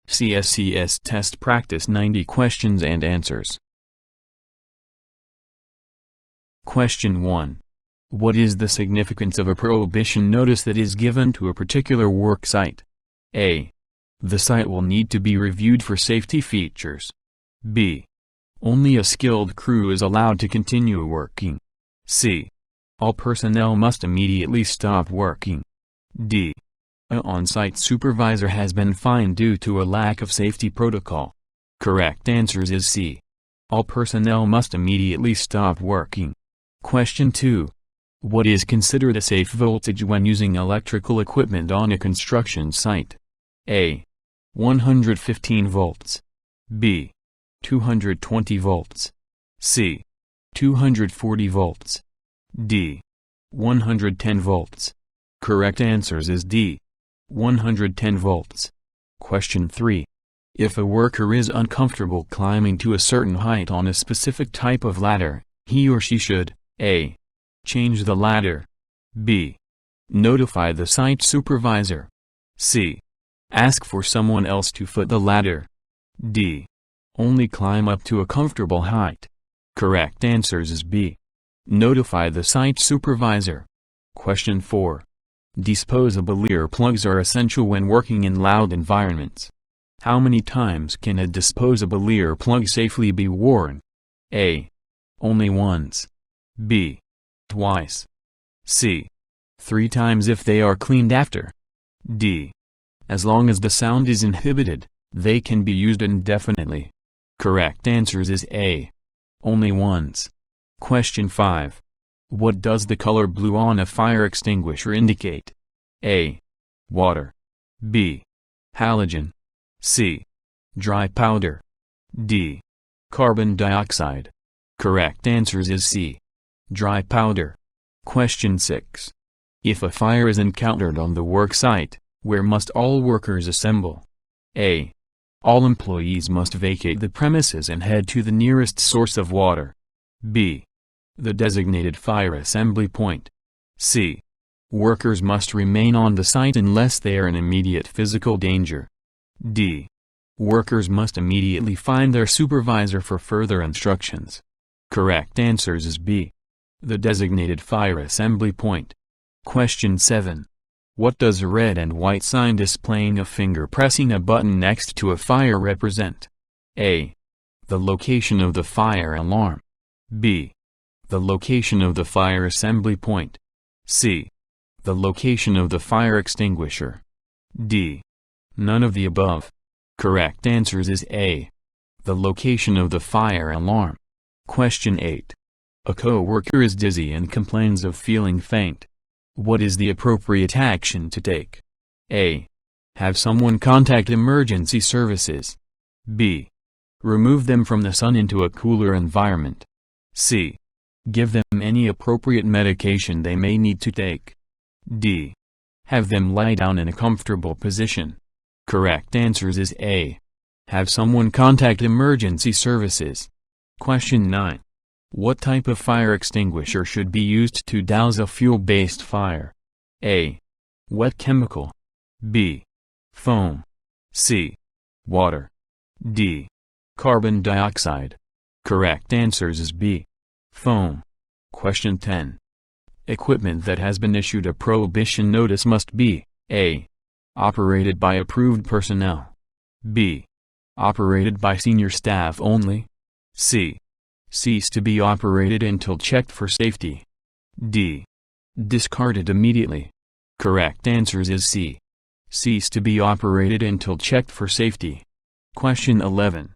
CSCS Test Practice 90 Questions and Answers. Question 1. What is the significance of a prohibition notice that is given to a particular work site? A. The site will need to be reviewed for safety features. B. Only a skilled crew is allowed to continue working. C. All personnel must immediately stop working. D. An on-site supervisor has been fined due to a lack of safety protocol. Correct answers is C. All personnel must immediately stop working. Question 2. What is considered a safe voltage when using electrical equipment on a construction site? A. 115 volts. B. 220 volts. C. 240 volts. D. 110 volts. Correct answers is D. 110 volts. Question 3. If a worker is uncomfortable climbing to a certain height on a specific type of ladder, he or she should A. Change the ladder. B. Notify the site supervisor. C. Ask for someone else to foot the ladder. D. Only climb up to a comfortable height. Correct answers is B. Notify the site supervisor. Question 4. Disposable earplugs are essential when working in loud environments. How many times can a disposable earplug safely be worn? A. Only once. B. Twice. C. 3 times if they are cleaned after. D. As long as the sound is inhibited, they can be used indefinitely. Correct answers is A. Only once. Question 5. What does the color blue on a fire extinguisher indicate? A. Water. B. Halogen. C. Dry powder. D. Carbon dioxide. Correct answers is C. Dry powder. Question 6. If a fire is encountered on the work site, where must all workers assemble? A. All employees must vacate the premises and head to the nearest source of water. B. The designated fire assembly point. C. Workers must remain on the site unless they are in immediate physical danger. D. Workers must immediately find their supervisor for further instructions. Correct answers is B. The designated fire assembly point. Question 7. What does a red and white sign displaying a finger pressing a button next to a fire represent? A. The location of the fire alarm. B. The location of the fire assembly point. C. The location of the fire extinguisher. D. None of the above. Correct answers is A. The location of the fire alarm. Question 8. A co-worker is dizzy and complains of feeling faint. What is the appropriate action to take? A. Have someone contact emergency services. B. Remove them from the sun into a cooler environment. C. Give them any appropriate medication they may need to take. D. Have them lie down in a comfortable position. Correct answers is A. Have someone contact emergency services. Question 9. What type of fire extinguisher should be used to douse a fuel-based fire? A. Wet chemical. B. Foam. C. Water. D. Carbon dioxide. Correct answers is B. Foam. Question 10. Equipment that has been issued a prohibition notice must be A. Operated by approved personnel. B. Operated by senior staff only. C. Cease to be operated until checked for safety. D. Discarded immediately. Correct answers is C. Cease to be operated until checked for safety. Question 11.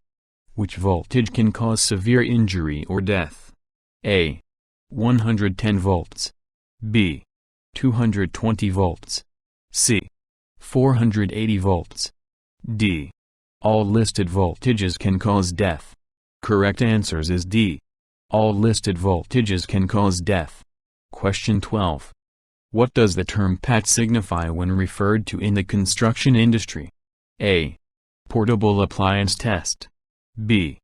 Which voltage can cause severe injury or death? A. 110 volts. B. 220 volts. C. 480 volts. D. All listed voltages can cause death. Correct answers is D. All listed voltages can cause death. Question 12. What does the term PAT signify when referred to in the construction industry? A. Portable appliance test. B.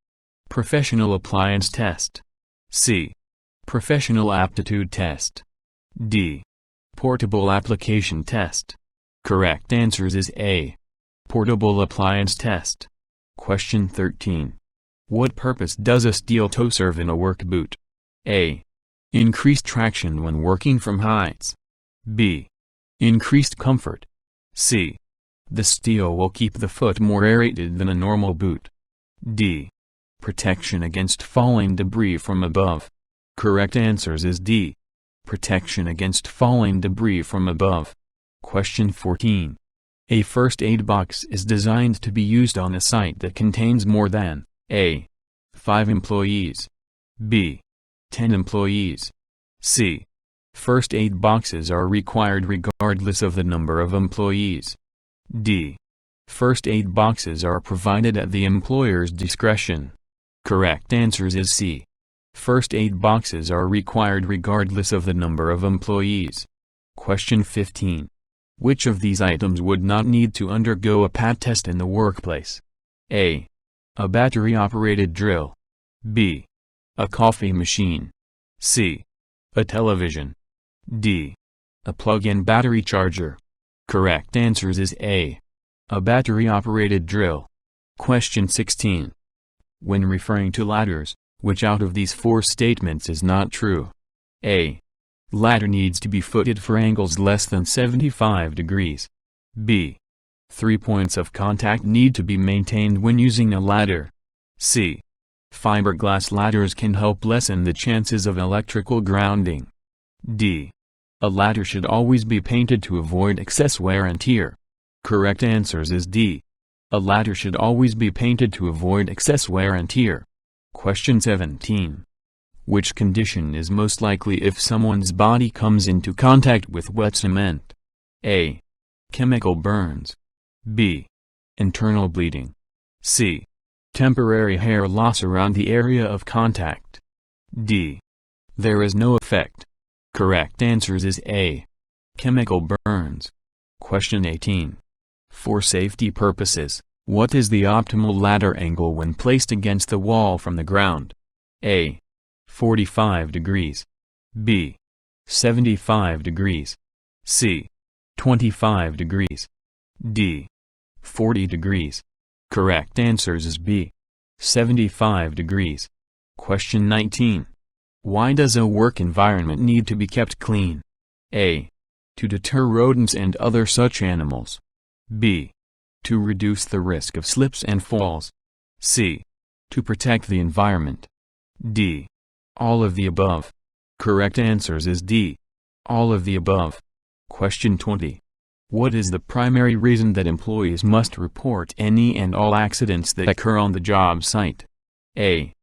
Professional appliance test. C. Professional aptitude test. D. Portable application test. Correct answers is A. Portable appliance test. Question 13. What purpose does a steel toe serve in a work boot? A. Increased traction when working from heights. B. Increased comfort. C. The steel will keep the foot more aerated than a normal boot. D. Protection against falling debris from above. Correct answers is D. Protection against falling debris from above. Question 14. A first aid box is designed to be used on a site that contains more than A. 5 employees. B. 10 employees. C. First aid boxes are required regardless of the number of employees. D. First aid boxes are provided at the employer's discretion. Correct answers is C. First aid boxes are required regardless of the number of employees. Question 15. Which of these items would not need to undergo a PAT test in the workplace? A. A battery-operated drill. B. A coffee machine. C. A television. D. A plug-in battery charger. Correct answers is A. A battery-operated drill. Question 16. When referring to ladders, which out of these 4 statements is not true? A. Ladder needs to be footed for angles less than 75 degrees. B. 3 points of contact need to be maintained when using a ladder. C. Fiberglass ladders can help lessen the chances of electrical grounding. D. A ladder should always be painted to avoid excess wear and tear. Correct answers is D. A ladder should always be painted to avoid excess wear and tear. Question 17. Which condition is most likely if someone's body comes into contact with wet cement? A. Chemical burns. B. Internal bleeding. C. Temporary hair loss around the area of contact. D. There is no effect. Correct answers is A. Chemical burns. Question 18. For safety purposes, what is the optimal ladder angle when placed against the wall from the ground? A. 45 degrees. B. 75 degrees. C. 25 degrees. D. 40 degrees. Correct answers is B. 75 degrees. Question 19. Why does a work environment need to be kept clean? A. To deter rodents and other such animals. B. To reduce the risk of slips and falls. C. To protect the environment. D. All of the above. Correct answers is D. All of the above. Question 20. What is the primary reason that employees must report any and all accidents that occur on the job site? A.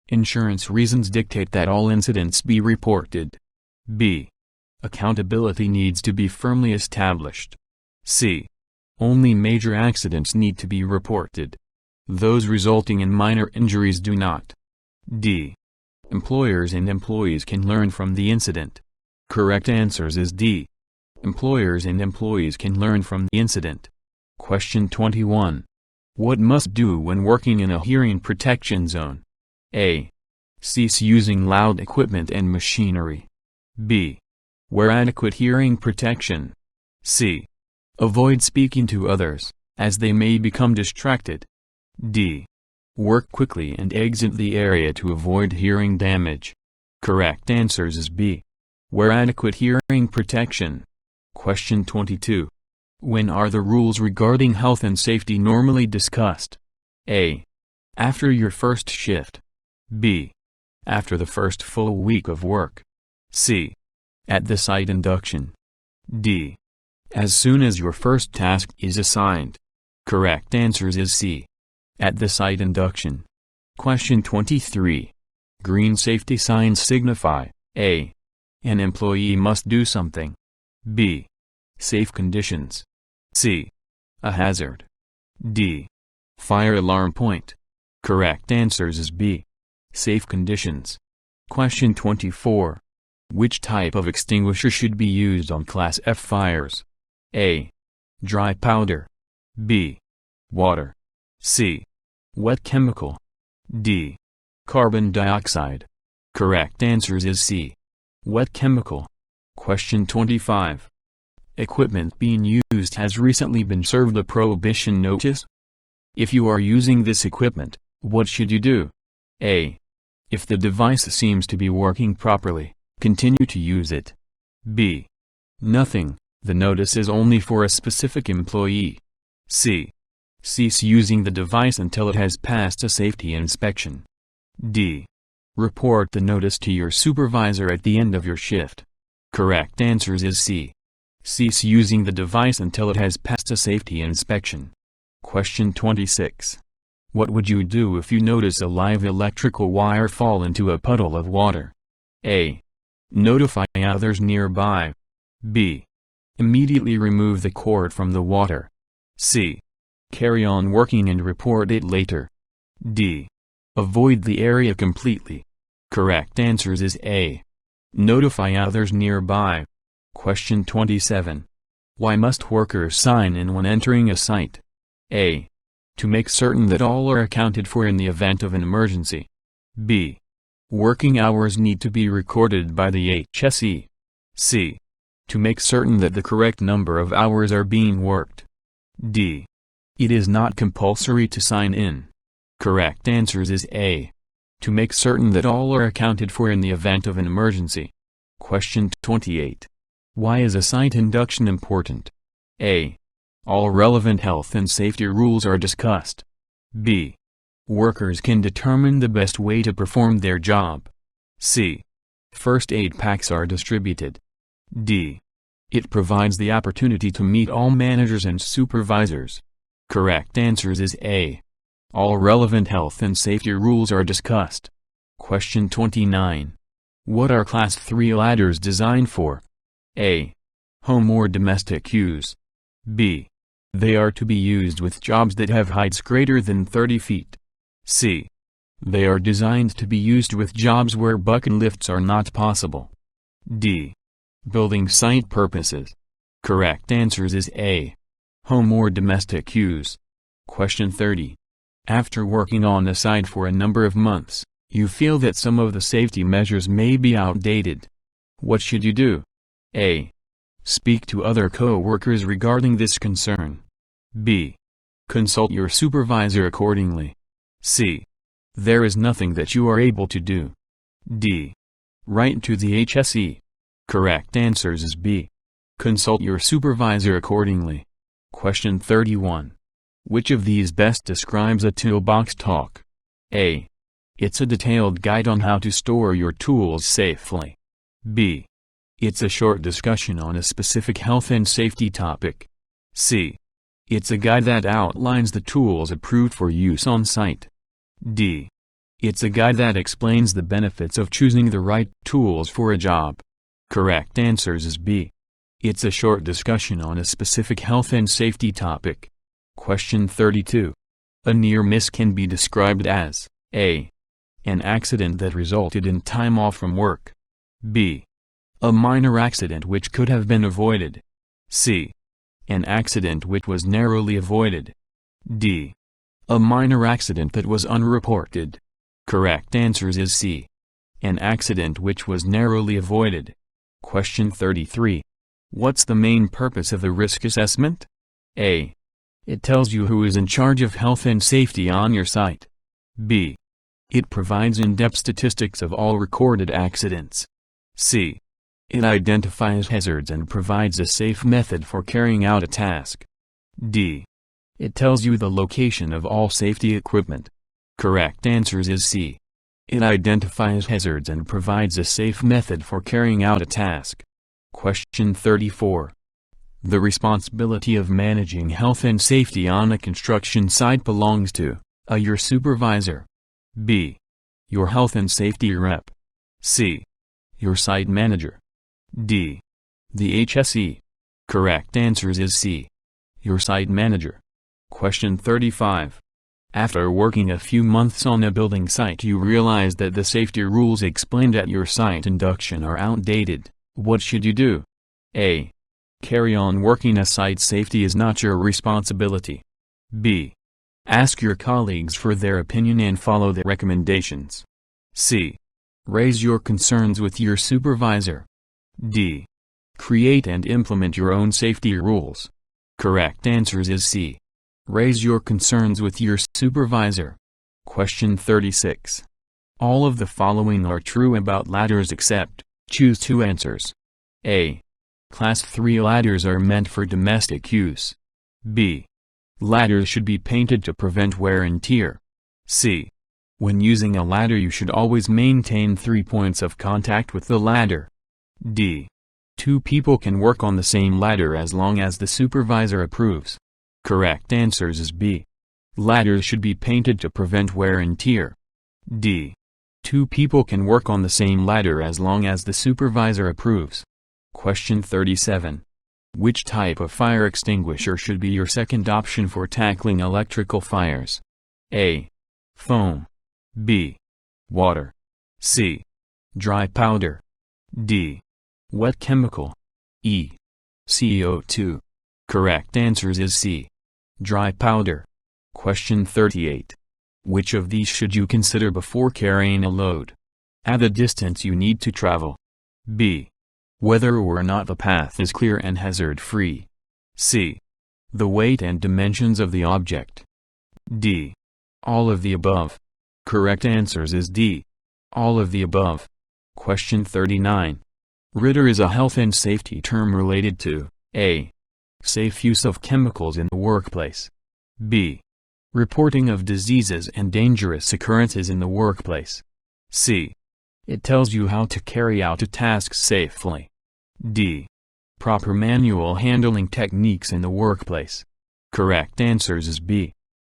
Insurance reasons dictate that all incidents be reported. B. Accountability needs to be firmly established. C. Only major accidents need to be reported. Those resulting in minor injuries do not. D. Employers and employees can learn from the incident. Correct answers is D. Employers and employees can learn from the incident. Question 21. What must do when working in a hearing protection zone? A. Cease using loud equipment and machinery. B. Wear adequate hearing protection. C. Avoid speaking to others, as they may become distracted. D. Work quickly and exit the area to avoid hearing damage. Correct answers is B. Wear adequate hearing protection. Question 22. When are the rules regarding health and safety normally discussed? A. After your first shift. B. After the first full week of work. C. At the site induction. D. As soon as your first task is assigned. Correct answers is C. At the site induction. Question 23. Green safety signs signify A. An employee must do something. B. Safe conditions. C. A hazard. D. Fire alarm point. Correct answers is B. Safe conditions. Question 24. Which type of extinguisher should be used on Class F fires? A. Dry powder. B. Water. C. Wet chemical. D. Carbon dioxide. Correct answers is C. Wet chemical. Question 25. Equipment being used has recently been served a prohibition notice? If you are using this equipment, what should you do? A. If the device seems to be working properly, continue to use it. B. Nothing, the notice is only for a specific employee. C. Cease using the device until it has passed a safety inspection. D. Report the notice to your supervisor at the end of your shift. Correct answers is C. Cease using the device until it has passed a safety inspection. Question 26. What would you do if you notice a live electrical wire fall into a puddle of water? A. Notify others nearby. B. Immediately remove the cord from the water. C. Carry on working and report it later. D. Avoid the area completely. Correct answers is A. Notify others nearby. Question 27. Why must workers sign in when entering a site? A. To make certain that all are accounted for in the event of an emergency. B. Working hours need to be recorded by the HSE. C. To make certain that the correct number of hours are being worked. D. It is not compulsory to sign in. Correct answers is A. To make certain that all are accounted for in the event of an emergency. Question 28. Why is a site induction important? A. All relevant health and safety rules are discussed. B. Workers can determine the best way to perform their job. C. First aid packs are distributed. D. It provides the opportunity to meet all managers and supervisors. Correct answers is A. All relevant health and safety rules are discussed. Question 29. What are Class 3 ladders designed for? A. Home or domestic use. B. They are to be used with jobs that have heights greater than 30 feet. C. They are designed to be used with jobs where bucket lifts are not possible. D. Building site purposes. Correct answers is A. Home or domestic use. Question 30. After working on a site for a number of months, you feel that some of the safety measures may be outdated. What should you do? A. Speak to other co-workers regarding this concern. B. Consult your supervisor accordingly. C. There is nothing that you are able to do. D. Write to the HSE. Correct answers is B. Consult your supervisor accordingly. Question 31. Which of these best describes a toolbox talk? A. It's a detailed guide on how to store your tools safely. B. It's a short discussion on a specific health and safety topic. C. It's a guide that outlines the tools approved for use on site. D. It's a guide that explains the benefits of choosing the right tools for a job. Correct answers is B. It's a short discussion on a specific health and safety topic. Question 32. A near miss can be described as A. An accident that resulted in time off from work. B. A minor accident which could have been avoided. C. An accident which was narrowly avoided. D. A minor accident that was unreported. Correct answers is C. An accident which was narrowly avoided. Question 33. What's the main purpose of the risk assessment? A. It tells you who is in charge of health and safety on your site. B. It provides in-depth statistics of all recorded accidents. C. It identifies hazards and provides a safe method for carrying out a task. D. It tells you the location of all safety equipment. Correct answers is C. It identifies hazards and provides a safe method for carrying out a task. Question 34. The responsibility of managing health and safety on a construction site belongs to A. Your supervisor. B. Your health and safety rep. C. Your site manager. D. The HSE. Correct answers is C. Your site manager. Question 35. After working a few months on a building site, you realize that the safety rules explained at your site induction are outdated. What should you do? A. Carry on working as site safety is not your responsibility. B. Ask your colleagues for their opinion and follow the recommendations. C. Raise your concerns with your supervisor. D. Create and implement your own safety rules. Correct answers is C. Raise your concerns with your supervisor. Question 36. All of the following are true about ladders except, choose two answers. A. Class 3 ladders are meant for domestic use. B. Ladders should be painted to prevent wear and tear. C. When using a ladder you should always maintain 3 points of contact with the ladder. D. 2 people can work on the same ladder as long as the supervisor approves. Correct answers is B. Ladders should be painted to prevent wear and tear. D. 2 people can work on the same ladder as long as the supervisor approves. Question 37. Which type of fire extinguisher should be your second option for tackling electrical fires? A. Foam. B. Water. C. Dry powder. D. Wet chemical. E. CO2. Correct answers is C. Dry powder. Question 38. Which of these should you consider before carrying a load? A. The distance you need to travel. B. Whether or not the path is clear and hazard-free. C. The weight and dimensions of the object. D. All of the above. Correct answers is D. All of the above. Question 39. RITTER is a health and safety term related to A. Safe use of chemicals in the workplace. B. Reporting of diseases and dangerous occurrences in the workplace. C. It tells you how to carry out a task safely. D. Proper manual handling techniques in the workplace. Correct answers is B.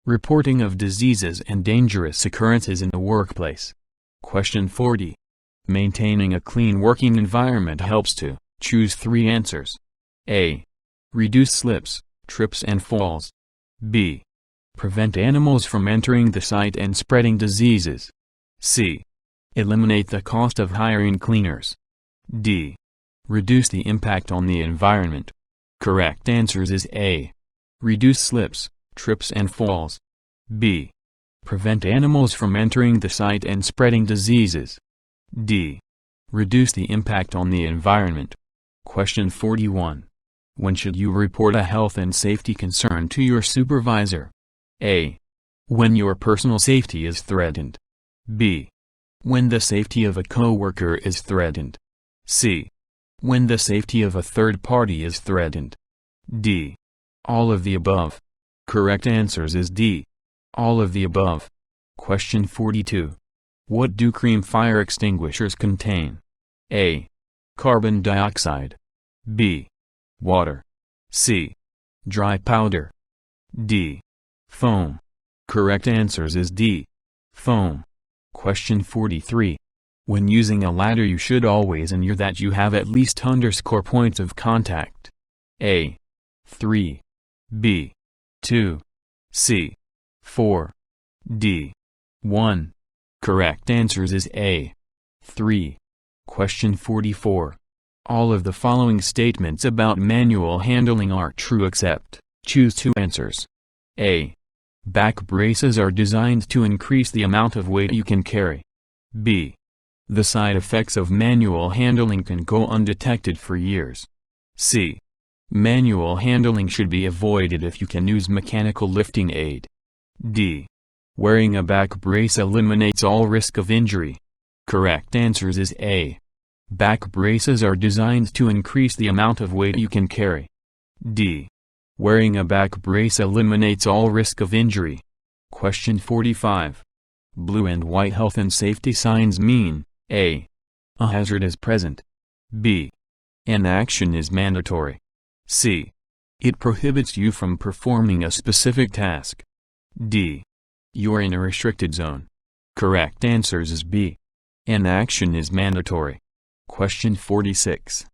Reporting of diseases and dangerous occurrences in the workplace. Question 40. Maintaining a clean working environment helps to choose 3 answers. A. Reduce slips, trips and falls. B. Prevent animals from entering the site and spreading diseases. C. Eliminate the cost of hiring cleaners. D. Reduce the impact on the environment. Correct answers is A. Reduce slips, trips and falls. B. Prevent animals from entering the site and spreading diseases. D. Reduce the impact on the environment. Question 41. When should you report a health and safety concern to your supervisor? A. When your personal safety is threatened. B. When the safety of a coworker is threatened. C. When the safety of a third party is threatened. D. All of the above. Correct answers is D. All of the above. Question 42. What do cream fire extinguishers contain? A. Carbon dioxide. B. Water. C. Dry powder. D. Foam. Correct answers is D. Foam. Question 43. When using a ladder you should always ensure that you have at least _ points of contact. A. 3. B. 2. C. 4. D. 1. Correct answers is A. 3. Question 44. All of the following statements about manual handling are true except, choose 2 answers. A. Back braces are designed to increase the amount of weight you can carry. B. The side effects of manual handling can go undetected for years. C. Manual handling should be avoided if you can use mechanical lifting aid. D. Wearing a back brace eliminates all risk of injury. Correct answers is A. Back braces are designed to increase the amount of weight you can carry. D. Wearing a back brace eliminates all risk of injury. Question 45. Blue and white health and safety signs mean A. A hazard is present. B. An action is mandatory. C. It prohibits you from performing a specific task. D. You're in a restricted zone. Correct answers is B. An action is mandatory. Question 46.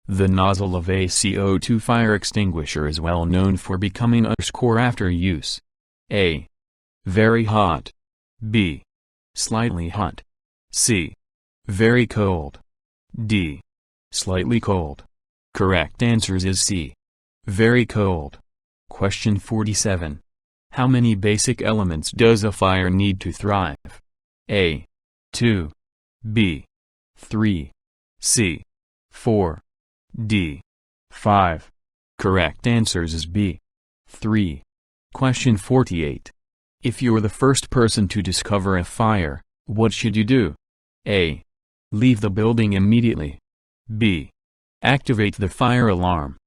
The nozzle of a CO2 fire extinguisher is well known for becoming _ after use. A. Very hot. B. Slightly hot. C. Very cold. D. Slightly cold. Correct answers is C. Very cold. Question 47. How many basic elements does a fire need to thrive? A. 2. B. 3. C. 4. D. 5. Correct answers is B. 3. Question 48. If you're the first person to discover a fire, what should you do? A. Leave the building immediately. B. Activate the fire alarm.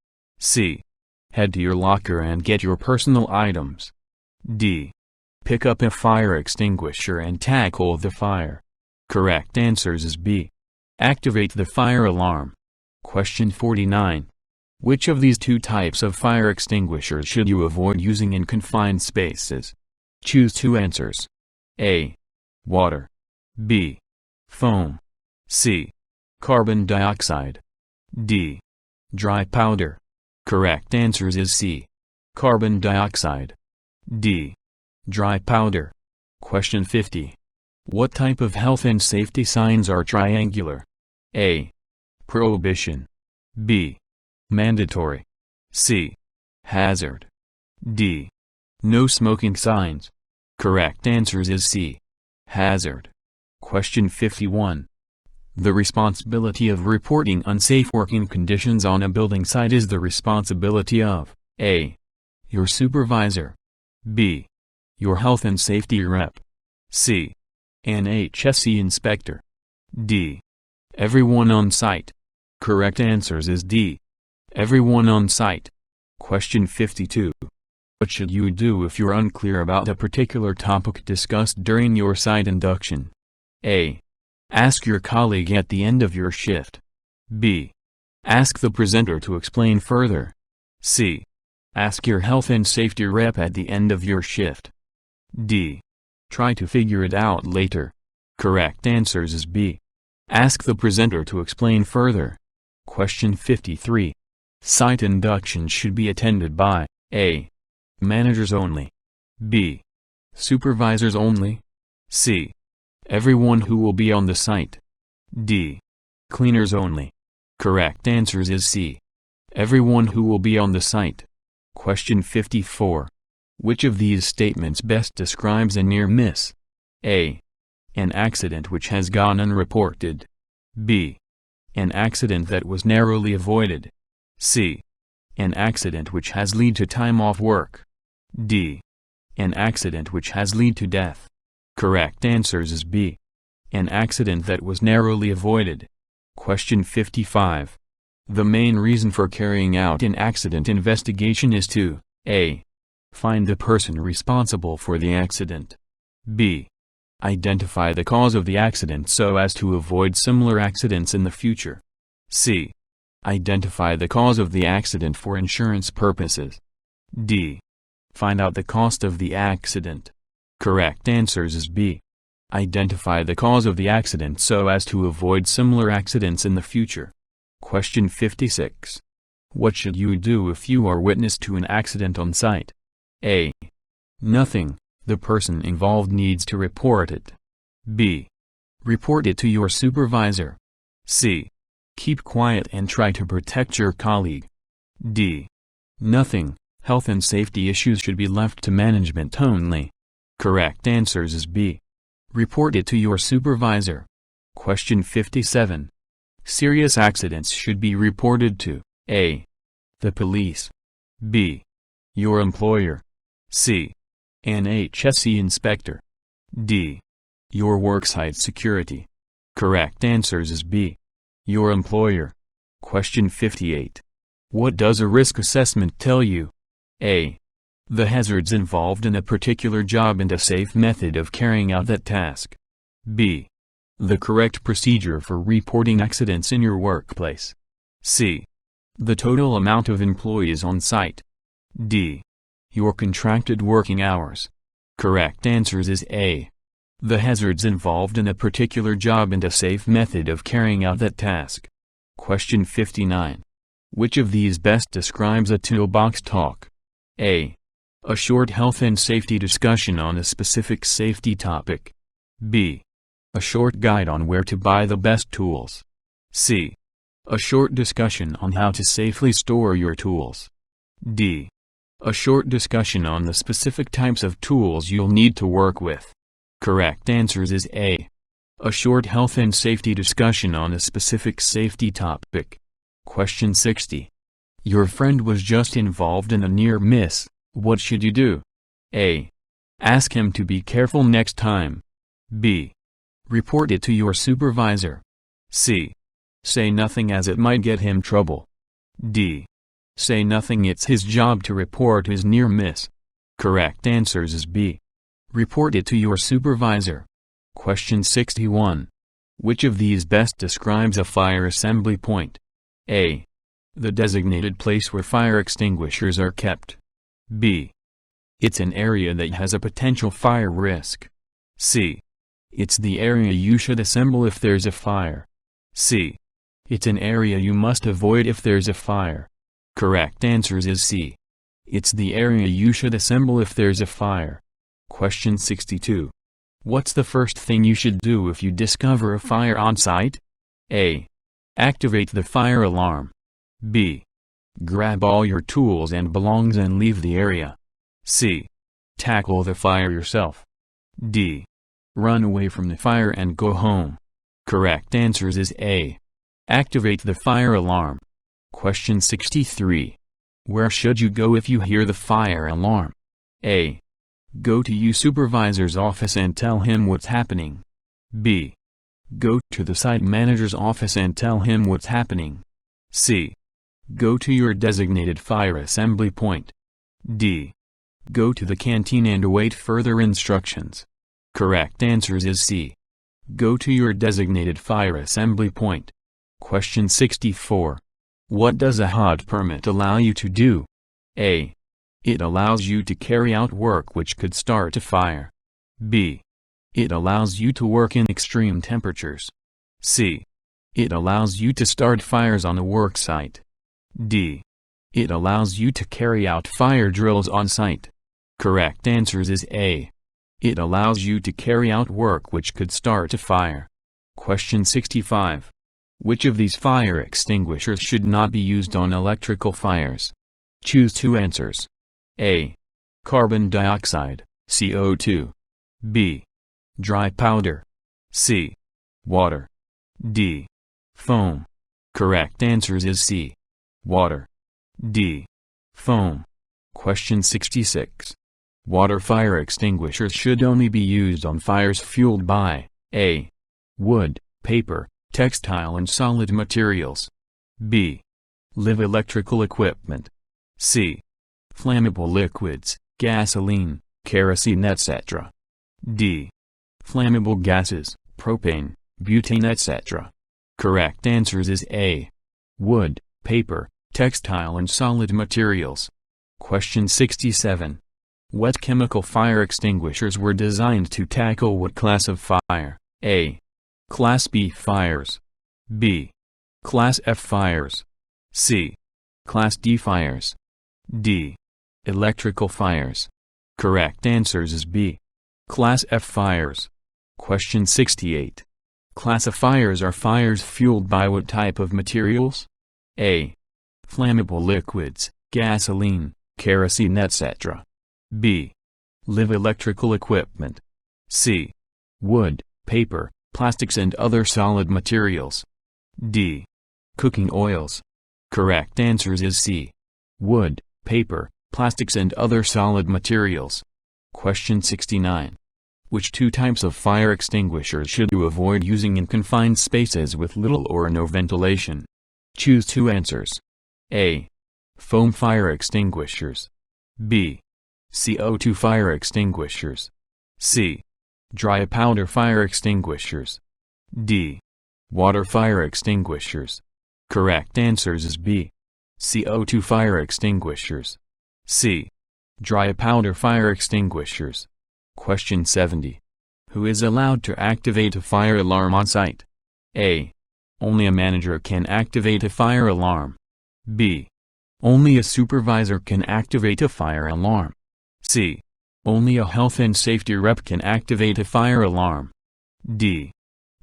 C. Head to your locker and get your personal items. D. Pick up a fire extinguisher and tackle the fire. Correct answers is B. Activate the fire alarm. Question 49. Which of these two types of fire extinguishers should you avoid using in confined spaces? Choose two answers. A. Water. B. Foam. C. Carbon dioxide. D. Dry powder. Correct answers is C. Carbon dioxide. D. Dry powder. Question 50. What type of health and safety signs are triangular? A. Prohibition. B. Mandatory. C. Hazard. D. No smoking signs. Correct answers is C. Hazard. Question 51. The responsibility of reporting unsafe working conditions on a building site is the responsibility of A. Your supervisor. B. Your health and safety rep. C. An HSE inspector. D. Everyone on site. Correct answers is D. Everyone on site. Question 52. What should you do if you're unclear about a particular topic discussed during your site induction? A. Ask your colleague at the end of your shift. B. Ask the presenter to explain further. C. Ask your health and safety rep at the end of your shift. D. Try to figure it out later. Correct answers is B. Ask the presenter to explain further. Question 53. Site induction should be attended by A. Managers only. B. Supervisors only. C. Everyone who will be on the site. D. Cleaners only. Correct answers is C. Everyone who will be on the site. Question 54. Which of these statements best describes a near miss? A. An accident which has gone unreported. B. An accident that was narrowly avoided. C. An accident which has led to time off work. D. An accident which has led to death. Correct answers is B. An accident that was narrowly avoided. Question 55. The main reason for carrying out an accident investigation is to A. Find the person responsible for the accident. B. Identify the cause of the accident so as to avoid similar accidents in the future. C. Identify the cause of the accident for insurance purposes. D. Find out the cost of the accident. Correct answers is B. Identify the cause of the accident so as to avoid similar accidents in the future. Question 56. What should you do if you are witness to an accident on site? A. Nothing. The person involved needs to report it. B. Report it to your supervisor. C. Keep quiet and try to protect your colleague. D. Nothing. Health and safety issues should be left to management only. Correct answers is B. Report it to your supervisor. Question 57. Serious accidents should be reported to A. The police. B. Your employer. C. An HSE inspector. D. Your worksite security. Correct answers is B. Your employer. Question 58. What does a risk assessment tell you? A. The hazards involved in a particular job and a safe method of carrying out that task. B. The correct procedure for reporting accidents in your workplace. C. The total amount of employees on site. D. Your contracted working hours. Correct answers is A. The hazards involved in a particular job and a safe method of carrying out that task. Question 59. Which of these best describes a toolbox talk? A. A short health and safety discussion on a specific safety topic. B. A short guide on where to buy the best tools. C. A short discussion on how to safely store your tools. D. A short discussion on the specific types of tools you'll need to work with. Correct answers is A. A short health and safety discussion on a specific safety topic. Question 60. Your friend was just involved in a near miss, what should you do? A. Ask him to be careful next time. B. Report it to your supervisor. C. Say nothing as it might get him trouble. D. Say nothing, it's his job to report his near miss. Correct answers is B. Report it to your supervisor. Question 61. Which of these best describes a fire assembly point? A. The designated place where fire extinguishers are kept. B. It's an area that has a potential fire risk. C. It's the area you should assemble if there's a fire. C. It's an area you must avoid if there's a fire. Correct answers is C. It's the area you should assemble if there's a fire. Question 62. What's the first thing you should do if you discover a fire on site? A. Activate the fire alarm. B. Grab all your tools and belongings and leave the area. C. Tackle the fire yourself. D. Run away from the fire and go home. Correct answers is A. Activate the fire alarm. Question 63. Where should you go if you hear the fire alarm? A. Go to your supervisor's office and tell him what's happening. B. Go to the site manager's office and tell him what's happening. C. Go to your designated fire assembly point. D. Go to the canteen and await further instructions. Correct answers is C. Go to your designated fire assembly point. Question 64. What does a HOD permit allow you to do? A. It allows you to carry out work which could start a fire. B. It allows you to work in extreme temperatures. C. It allows you to start fires on a work site. D. It allows you to carry out fire drills on site. Correct answers is A. It allows you to carry out work which could start a fire. Question 65. Which of these fire extinguishers should not be used on electrical fires? Choose two answers. A. Carbon dioxide, CO2. B. Dry powder. C. Water. D. Foam. Correct answers is C. Water. D. Foam. Question 66. Water fire extinguishers should only be used on fires fueled by A. Wood, paper, textile and solid materials. B. Live electrical equipment. C. Flammable liquids, gasoline, kerosene etc. D. Flammable gases, propane, butane etc. Correct answers is A. Wood, paper, textile and solid materials. Question 67. What chemical fire extinguishers were designed to tackle what class of fire? A. Class B fires. B. Class F fires. C. Class D fires. D. Electrical fires. Correct answers is B. Class F fires. Question 68. Classifiers are fires fueled by what type of materials? A. Flammable liquids, gasoline, kerosene etc. B. Live electrical equipment. C. Wood, paper, plastics and other solid materials. D. Cooking oils. Correct answers is C. Wood, paper, plastics and other solid materials. Question 69. Which two types of fire extinguishers should you avoid using in confined spaces with little or no ventilation? Choose two answers. A. Foam fire extinguishers. B. CO2 fire extinguishers. C. Dry powder fire extinguishers. D. Water fire extinguishers. Correct answers is B. CO2 fire extinguishers. C. Dry powder fire extinguishers. Question 70. Who is allowed to activate a fire alarm on site? A. Only a manager can activate a fire alarm. B. Only a supervisor can activate a fire alarm. C. Only a health and safety rep can activate a fire alarm. D.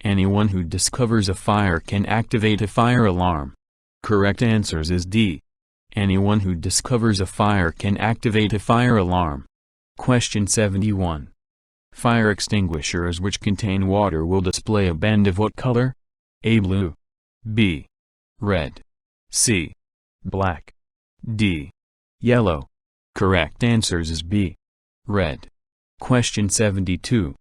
Anyone who discovers a fire can activate a fire alarm. Correct answers is D. Anyone who discovers a fire can activate a fire alarm. Question 71. Fire extinguishers which contain water will display a band of what color? A. Blue. B. Red. C. Black. D. Yellow. Correct answers is B. Red. Question 72.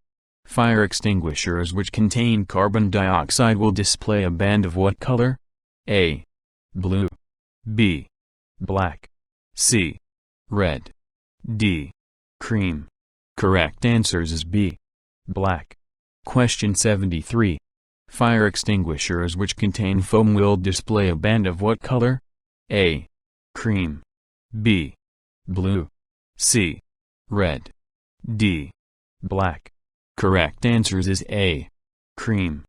Fire extinguishers which contain carbon dioxide will display a band of what color? A. Blue. B. Black. C. Red. D. Cream. Correct answers is B. Black. Question 73. Fire extinguishers which contain foam will display a band of what color? A. Cream. B. Blue. C. Red. D. Black. Correct answers is A. Cream.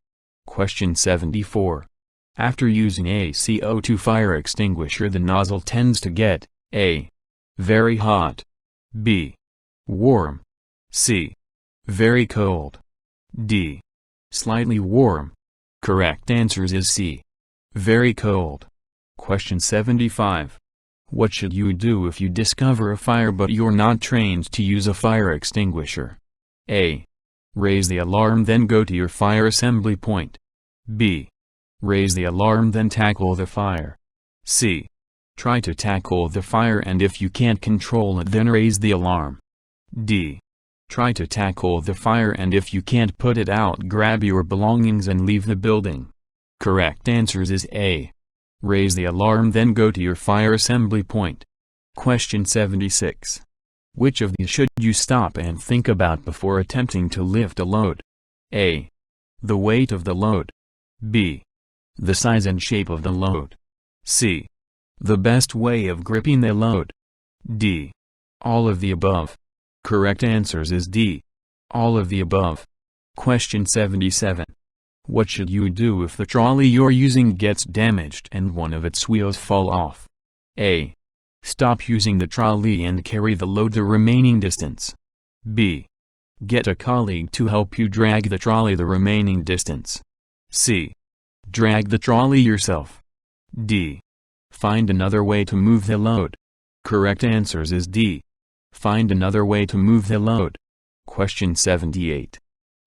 Question 74. After using a CO2 fire extinguisher, the nozzle tends to get A. Very hot. B. Warm. C. Very cold. D. Slightly warm. Correct answers is C. Very cold. Question 75. What should you do if you discover a fire but you're not trained to use a fire extinguisher? A. Raise the alarm, then go to your fire assembly point. B. Raise the alarm, then tackle the fire. C. Try to tackle the fire, and if you can't control it, then raise the alarm. D. Try to tackle the fire, and if you can't put it out, grab your belongings and leave the building. Correct answers is A. Raise the alarm, then go to your fire assembly point. Question 76. Which of these should you stop and think about before attempting to lift a load? A. The weight of the load. B. The size and shape of the load. C. The best way of gripping the load. D. All of the above. Correct answers is D. All of the above. Question 77. What should you do if the trolley you're using gets damaged and one of its wheels fall off? A. Stop using the trolley and carry the load the remaining distance. B. Get a colleague to help you drag the trolley the remaining distance. C. Drag the trolley yourself. D. Find another way to move the load. Correct answers is D. Find another way to move the load. Question 78.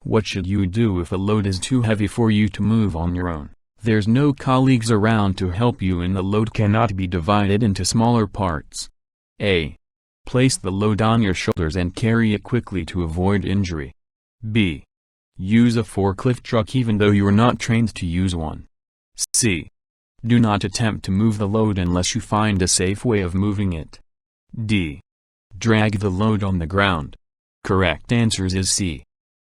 What should you do if a load is too heavy for you to move on your own? There's no colleagues around to help you and the load cannot be divided into smaller parts. A. Place the load on your shoulders and carry it quickly to avoid injury. B. Use a forklift truck even though you are not trained to use one. C. Do not attempt to move the load unless you find a safe way of moving it. D. Drag the load on the ground. Correct answers is C.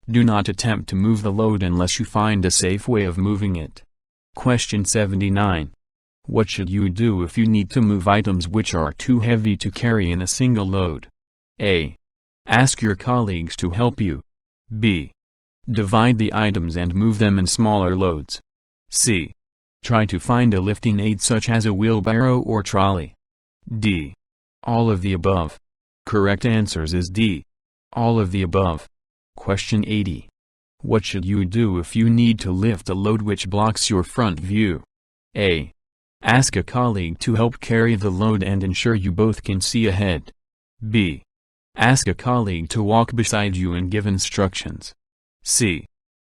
Do not attempt to move the load unless you find a safe way of moving it. Question 79. What should you do if you need to move items which are too heavy to carry in a single load? A. Ask your colleagues to help you. B. Divide the items and move them in smaller loads. C. Try to find a lifting aid such as a wheelbarrow or trolley. D. All of the above. Correct answers is D. All of the above. Question 80. What should you do if you need to lift a load which blocks your front view? A. Ask a colleague to help carry the load and ensure you both can see ahead. B. Ask a colleague to walk beside you and give instructions. C.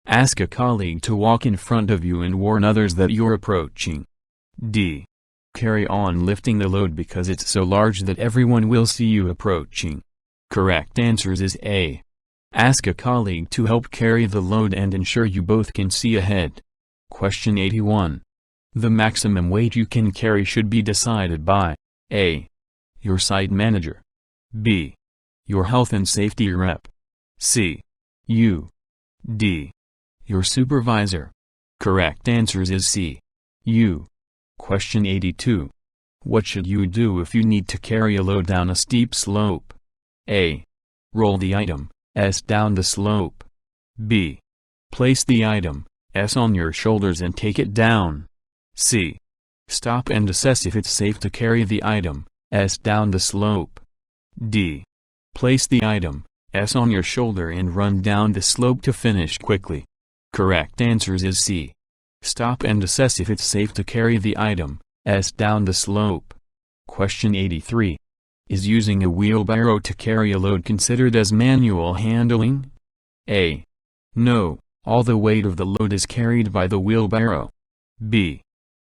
Ask a colleague to walk in front of you and warn others that you're approaching. D. Carry on lifting the load because it's so large that everyone will see you approaching. Correct answers is A. Ask a colleague to help carry the load and ensure you both can see ahead. Question 81. The maximum weight you can carry should be decided by A. Your site manager. B. Your health and safety rep. C. You. D. Your supervisor. Correct answers is C. You. Question 82. What should you do if you need to carry a load down a steep slope? A. Roll the item S down the slope. B. Place the item S on your shoulders and take it down. C. Stop and assess if it's safe to carry the item S down the slope. D. Place the item S on your shoulder and run down the slope to finish quickly. Correct answers is C. Stop and assess if it's safe to carry the item S down the slope. Question 83. Is using a wheelbarrow to carry a load considered as manual handling? A. No, all the weight of the load is carried by the wheelbarrow. B.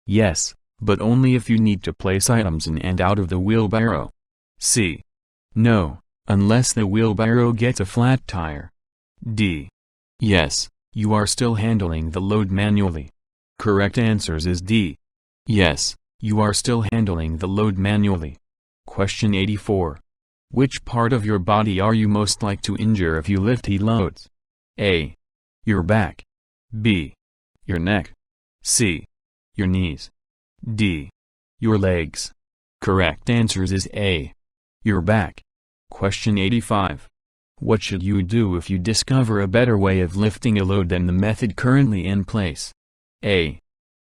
Yes, but only if you need to place items in and out of the wheelbarrow. C. No, unless the wheelbarrow gets a flat tire. D. Yes, you are still handling the load manually. Correct answers is D. Yes, you are still handling the load manually. Question 84. Which part of your body are you most likely to injure if you lift heavy loads? A. Your back. B. Your neck. C. Your knees. D. Your legs. Correct answers is A. Your back. Question 85. What should you do if you discover a better way of lifting a load than the method currently in place? A.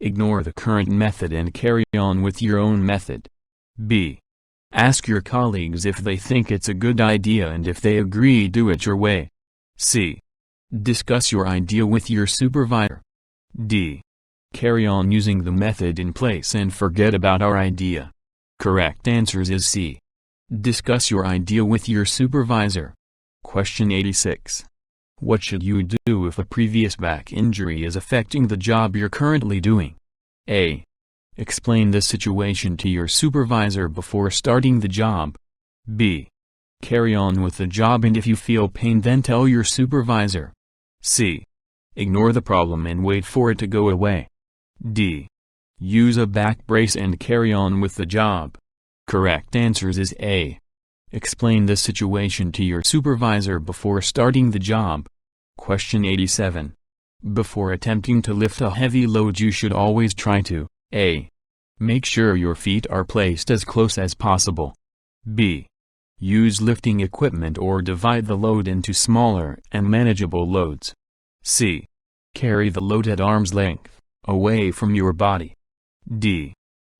Ignore the current method and carry on with your own method. B. Ask your colleagues if they think it's a good idea, and if they agree, do it your way. C. Discuss your idea with your supervisor. D. Carry on using the method in place and forget about our idea. Correct answers is C. Discuss your idea with your supervisor. Question 86. What should you do if a previous back injury is affecting the job you're currently doing? A. Explain the situation to your supervisor before starting the job. B. Carry on with the job, and if you feel pain, then tell your supervisor. C. Ignore the problem and wait for it to go away. D. Use a back brace and carry on with the job. Correct answers is A. Explain the situation to your supervisor before starting the job. Question 87. Before attempting to lift a heavy load, you should always try to A. Make sure your feet are placed as close as possible. B. Use lifting equipment or divide the load into smaller and manageable loads. C. Carry the load at arm's length, away from your body. D.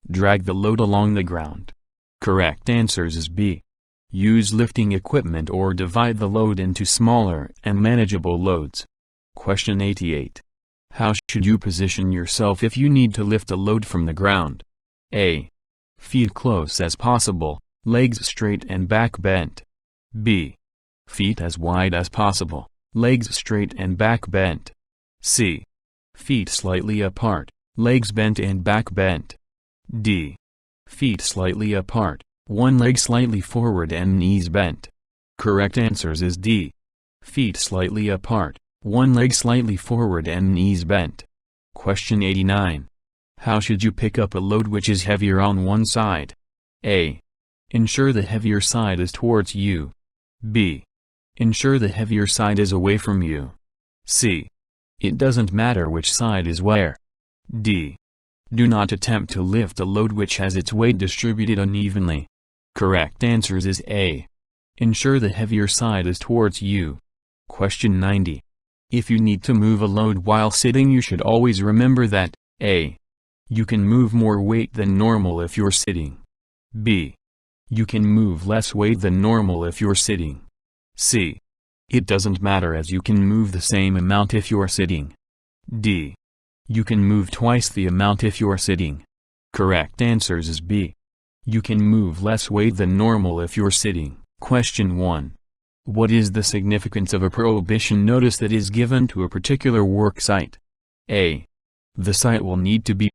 Drag the load along the ground. Correct answers is B. Use lifting equipment or divide the load into smaller and manageable loads. Question 88. How should you position yourself if you need to lift a load from the ground? A. Feet close as possible, legs straight and back bent. B. Feet as wide as possible, legs straight and back bent. C. Feet slightly apart, legs bent and back bent. D. Feet slightly apart, one leg slightly forward and knees bent. Correct answers is D. Feet slightly apart, one leg slightly forward and knees bent. Question 89. How should you pick up a load which is heavier on one side? A. Ensure the heavier side is towards you. B. Ensure the heavier side is away from you. C. It doesn't matter which side is where. D. Do not attempt to lift a load which has its weight distributed unevenly. Correct answers is A. Ensure the heavier side is towards you. Question 90. If you need to move a load while sitting, you should always remember that A. You can move more weight than normal if you're sitting. B. You can move less weight than normal if you're sitting. C. It doesn't matter, as you can move the same amount if you're sitting. D. You can move twice the amount if you're sitting. Correct answers is B. You can move less weight than normal if you're sitting. Question 1. What is the significance of a prohibition notice that is given to a particular work site? A. The site will need to be